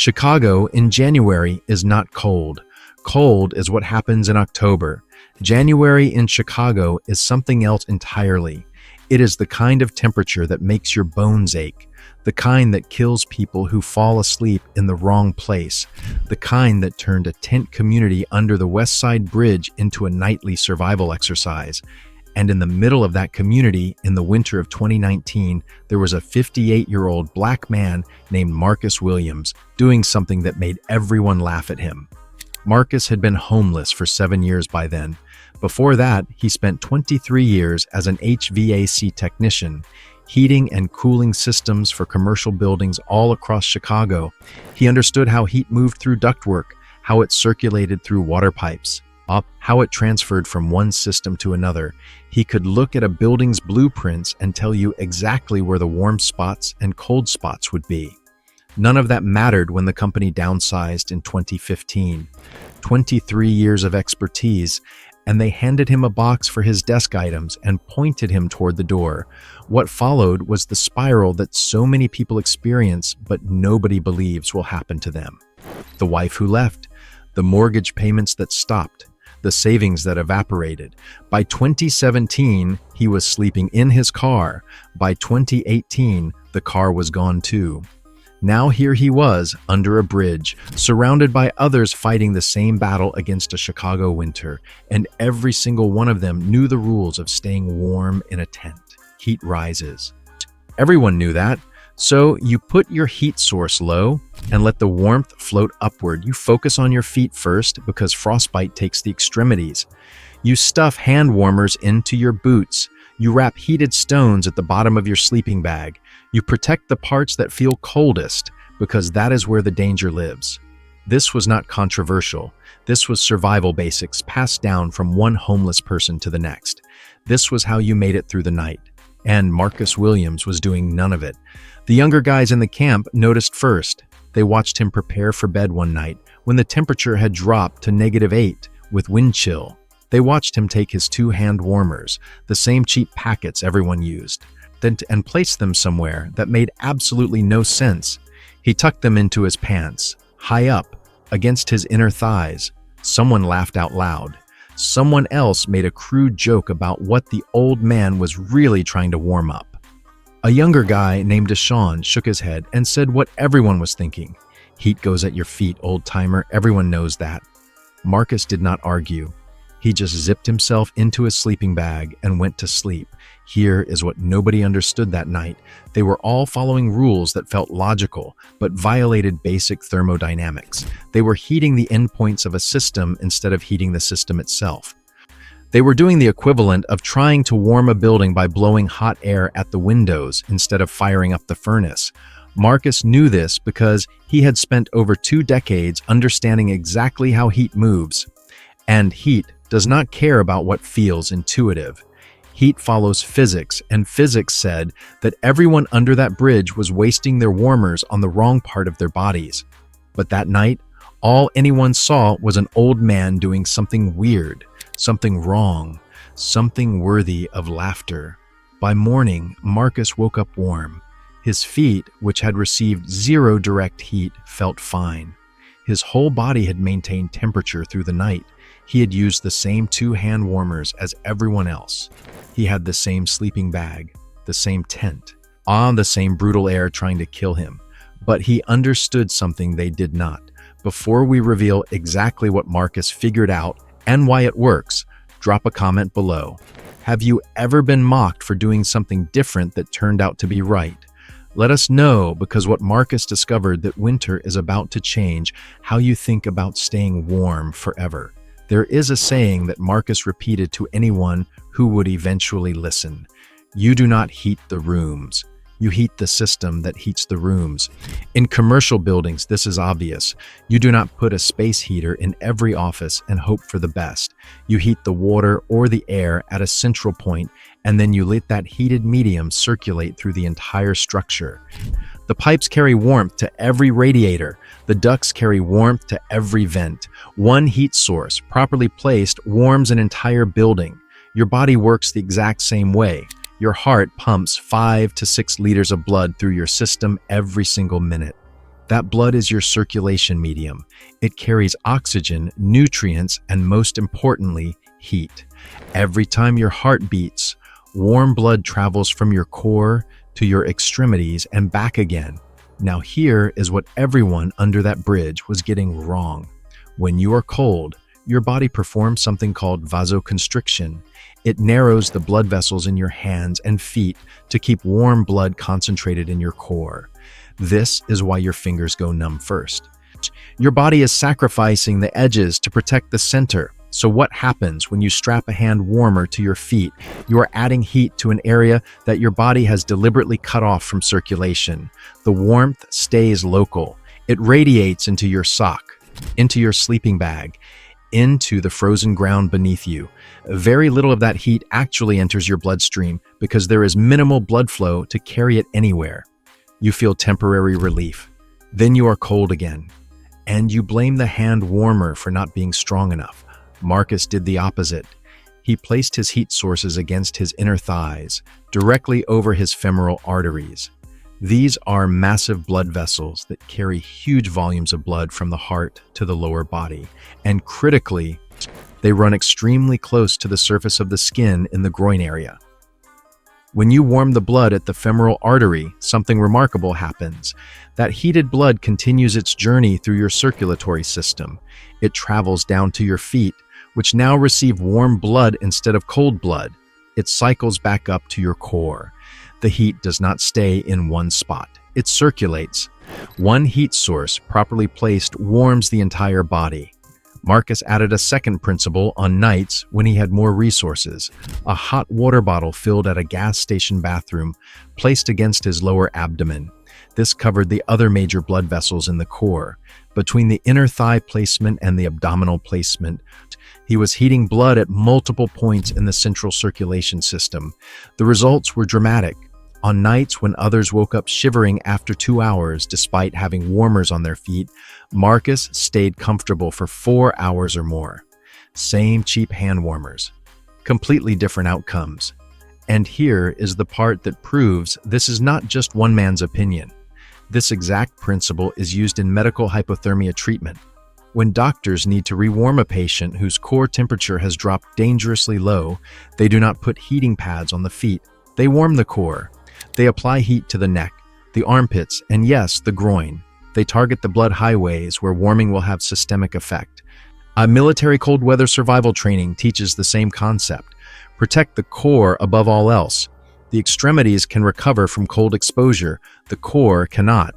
Chicago in January is not cold. Cold is what happens in October. January in Chicago is something else entirely. It is the kind of temperature that makes your bones ache, the kind that kills people who fall asleep in the wrong place, the kind that turned a tent community under the West Side Bridge into a nightly survival exercise. And in the middle of that community, in the winter of 2019, there was a 58-year-old black man named Marcus Williams doing something that made everyone laugh at him. Marcus had been homeless for 7 years by then. Before that, he spent 23 years as an HVAC technician, heating and cooling systems for commercial buildings all across Chicago. He understood how heat moved through ductwork, how it circulated through water pipes, how it transferred from one system to another. He could look at a building's blueprints and tell you exactly where the warm spots and cold spots would be. None of that mattered when the company downsized in 2015. 23 years of expertise, and they handed him a box for his desk items and pointed him toward the door. What followed was the spiral that so many people experience but nobody believes will happen to them. The wife who left, the mortgage payments that stopped, the savings that evaporated. By 2017, he was sleeping in his car. By 2018, the car was gone too. Now here he was, under a bridge, surrounded by others fighting the same battle against a Chicago winter, and every single one of them knew the rules of staying warm in a tent. Heat rises. Everyone knew that. So you put your heat source low and let the warmth float upward. You focus on your feet first because frostbite takes the extremities. You stuff hand warmers into your boots. You wrap heated stones at the bottom of your sleeping bag. You protect the parts that feel coldest because that is where the danger lives. This was not controversial. This was survival basics passed down from one homeless person to the next. This was how you made it through the night. And Marcus Williams was doing none of it. The younger guys in the camp noticed first. They watched him prepare for bed one night when the temperature had dropped to -8 with wind chill. They watched him take his 2 hand warmers, the same cheap packets everyone used, and place them somewhere that made absolutely no sense. He tucked them into his pants, high up, against his inner thighs. Someone laughed out loud. Someone else made a crude joke about what the old man was really trying to warm up. A younger guy named Deshaun shook his head and said what everyone was thinking. Heat goes at your feet, old-timer. Everyone knows that. Marcus did not argue. He just zipped himself into his sleeping bag and went to sleep. Here is what nobody understood that night. They were all following rules that felt logical, but violated basic thermodynamics. They were heating the endpoints of a system instead of heating the system itself. They were doing the equivalent of trying to warm a building by blowing hot air at the windows instead of firing up the furnace. Marcus knew this because he had spent over 2 decades understanding exactly how heat moves. And heat does not care about what feels intuitive. Heat follows physics, and physics said that everyone under that bridge was wasting their warmers on the wrong part of their bodies. But that night, all anyone saw was an old man doing something weird, something wrong, something worthy of laughter. By morning, Marcus woke up warm. His feet, which had received 0 direct heat, felt fine. His whole body had maintained temperature through the night. He had used the same 2 hand warmers as everyone else. He had the same sleeping bag, the same tent, the same brutal air trying to kill him. But he understood something they did not. Before we reveal exactly what Marcus figured out and why it works, drop a comment below. Have you ever been mocked for doing something different that turned out to be right? Let us know, because what Marcus discovered that winter is about to change how you think about staying warm forever. There is a saying that Marcus repeated to anyone who would eventually listen. You do not heat the rooms. You heat the system that heats the rooms. In commercial buildings, this is obvious. You do not put a space heater in every office and hope for the best. You heat the water or the air at a central point, and then you let that heated medium circulate through the entire structure. The pipes carry warmth to every radiator. The ducts carry warmth to every vent. One heat source, properly placed, warms an entire building. Your body works the exact same way. Your heart pumps 5 to 6 liters of blood through your system every single minute. That blood is your circulation medium. It carries oxygen, nutrients, and most importantly, heat. Every time your heart beats, warm blood travels from your core to your extremities and back again. Now here is what everyone under that bridge was getting wrong. When you are cold, your body performs something called vasoconstriction. It narrows the blood vessels in your hands and feet to keep warm blood concentrated in your core. This is why your fingers go numb first. Your body is sacrificing the edges to protect the center. So what happens when you strap a hand warmer to your feet? You are adding heat to an area that your body has deliberately cut off from circulation. The warmth stays local. It radiates into your sock, into your sleeping bag, into the frozen ground beneath you. Very little of that heat actually enters your bloodstream because there is minimal blood flow to carry it anywhere. You feel temporary relief. Then you are cold again. And you blame the hand warmer for not being strong enough. Marcus did the opposite. He placed his heat sources against his inner thighs, directly over his femoral arteries. These are massive blood vessels that carry huge volumes of blood from the heart to the lower body. And critically, they run extremely close to the surface of the skin in the groin area. When you warm the blood at the femoral artery, something remarkable happens. That heated blood continues its journey through your circulatory system. It travels down to your feet, which now receive warm blood instead of cold blood. It cycles back up to your core. The heat does not stay in one spot. It circulates. One heat source, properly placed, warms the entire body. Marcus added a second principle on nights when he had more resources. A hot water bottle filled at a gas station bathroom, placed against his lower abdomen. This covered the other major blood vessels in the core. Between the inner thigh placement and the abdominal placement, he was heating blood at multiple points in the central circulation system. The results were dramatic. On nights when others woke up shivering after 2 hours despite having warmers on their feet, Marcus stayed comfortable for 4 hours or more. Same cheap hand warmers. Completely different outcomes. And here is the part that proves this is not just one man's opinion. This exact principle is used in medical hypothermia treatment. When doctors need to rewarm a patient whose core temperature has dropped dangerously low, they do not put heating pads on the feet. They warm the core. They apply heat to the neck, the armpits, and yes, the groin. They target the blood highways where warming will have systemic effect. A military cold weather survival training teaches the same concept. Protect the core above all else. The extremities can recover from cold exposure. The core cannot.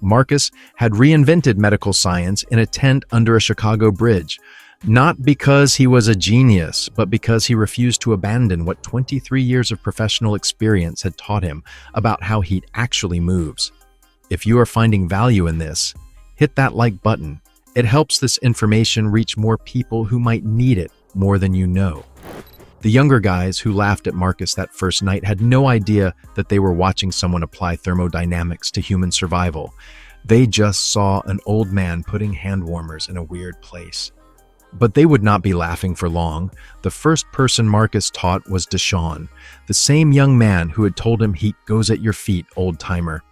Marcus had reinvented medical science in a tent under a Chicago bridge. Not because he was a genius, but because he refused to abandon what 23 years of professional experience had taught him about how heat actually moves. If you are finding value in this, hit that like button. It helps this information reach more people who might need it more than you know. The younger guys who laughed at Marcus that first night had no idea that they were watching someone apply thermodynamics to human survival. They just saw an old man putting hand warmers in a weird place. But they would not be laughing for long. The first person Marcus taught was Deshaun, the same young man who had told him heat goes at your feet, old-timer.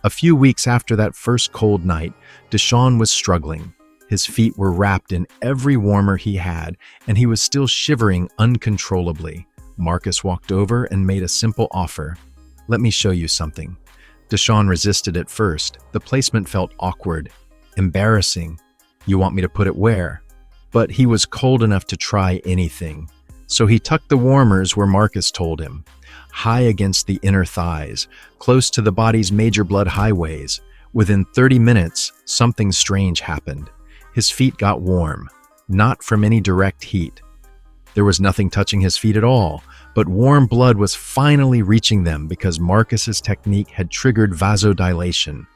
A few weeks after that first cold night, Deshaun was struggling. His feet were wrapped in every warmer he had, and he was still shivering uncontrollably. Marcus walked over and made a simple offer. "Let me show you something." Deshaun resisted at first. The placement felt awkward, embarrassing. "You want me to put it where?" But he was cold enough to try anything. So he tucked the warmers where Marcus told him, high against the inner thighs, close to the body's major blood highways. Within 30 minutes, something strange happened. His feet got warm, not from any direct heat. There was nothing touching his feet at all, but warm blood was finally reaching them because Marcus's technique had triggered vasodilation.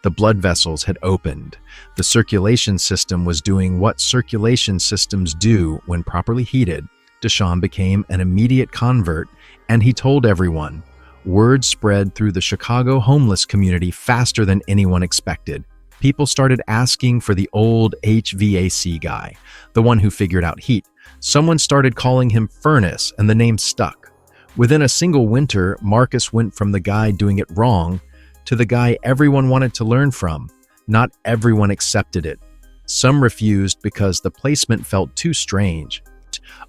The blood vessels had opened. The circulation system was doing what circulation systems do when properly heated. Deshaun became an immediate convert, and he told everyone. Word spread through the Chicago homeless community faster than anyone expected. People started asking for the old HVAC guy, the one who figured out heat. Someone started calling him Furnace, and the name stuck. Within a single winter, Marcus went from the guy doing it wrong to the guy everyone wanted to learn from. Not everyone accepted it. Some refused because the placement felt too strange.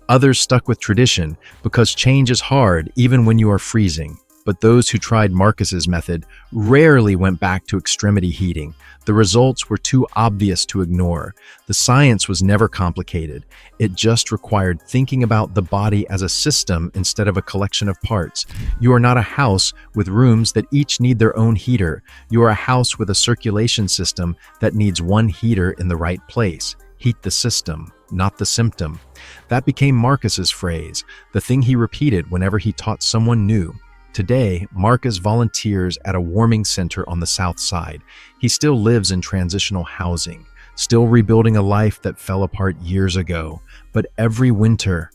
Others stuck with tradition because change is hard even when you are freezing. But those who tried Marcus's method rarely went back to extremity heating. The results were too obvious to ignore. The science was never complicated. It just required thinking about the body as a system instead of a collection of parts. You are not a house with rooms that each need their own heater. You are a house with a circulation system that needs one heater in the right place. Heat the system, not the symptom. That became Marcus's phrase, the thing he repeated whenever he taught someone new. Today, Marcus volunteers at a warming center on the south side. He still lives in transitional housing, still rebuilding a life that fell apart years ago. But every winter,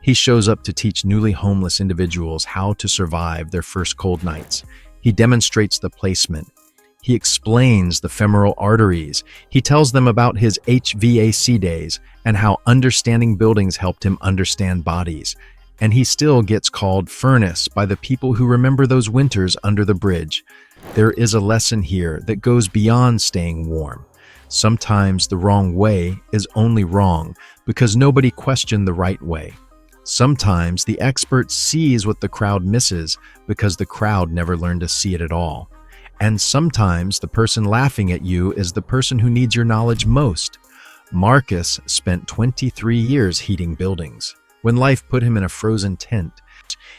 he shows up to teach newly homeless individuals how to survive their first cold nights. He demonstrates the placement. He explains the femoral arteries. He tells them about his HVAC days and how understanding buildings helped him understand bodies. And he still gets called furnace by the people who remember those winters under the bridge. There is a lesson here that goes beyond staying warm. Sometimes the wrong way is only wrong because nobody questioned the right way. Sometimes the expert sees what the crowd misses because the crowd never learned to see it at all. And sometimes the person laughing at you is the person who needs your knowledge most. Marcus spent 23 years heating buildings. When life put him in a frozen tent,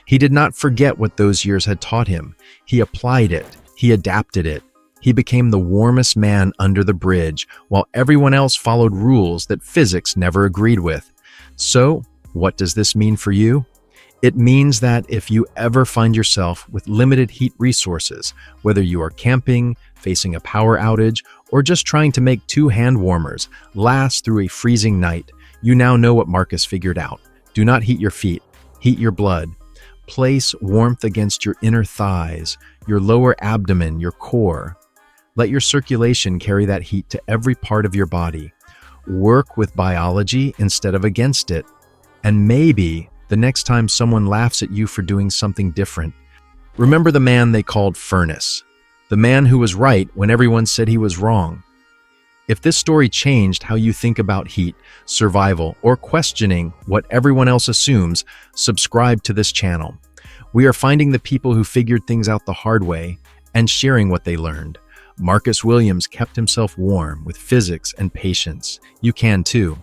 he did not forget what those years had taught him. He applied it. He adapted it. He became the warmest man under the bridge, while everyone else followed rules that physics never agreed with. So, what does this mean for you? It means that if you ever find yourself with limited heat resources, whether you are camping, facing a power outage, or just trying to make 2 hand warmers last through a freezing night, you now know what Marcus figured out. Do not heat your feet, heat your blood. Place warmth against your inner thighs, your lower abdomen, your core. Let your circulation carry that heat to every part of your body. Work with biology instead of against it. And maybe the next time someone laughs at you for doing something different, remember the man they called furnace, the man who was right when everyone said he was wrong. If this story changed how you think about heat, survival, or questioning what everyone else assumes, subscribe to this channel. We are finding the people who figured things out the hard way and sharing what they learned. Marcus Williams kept himself warm with physics and patience. You can too.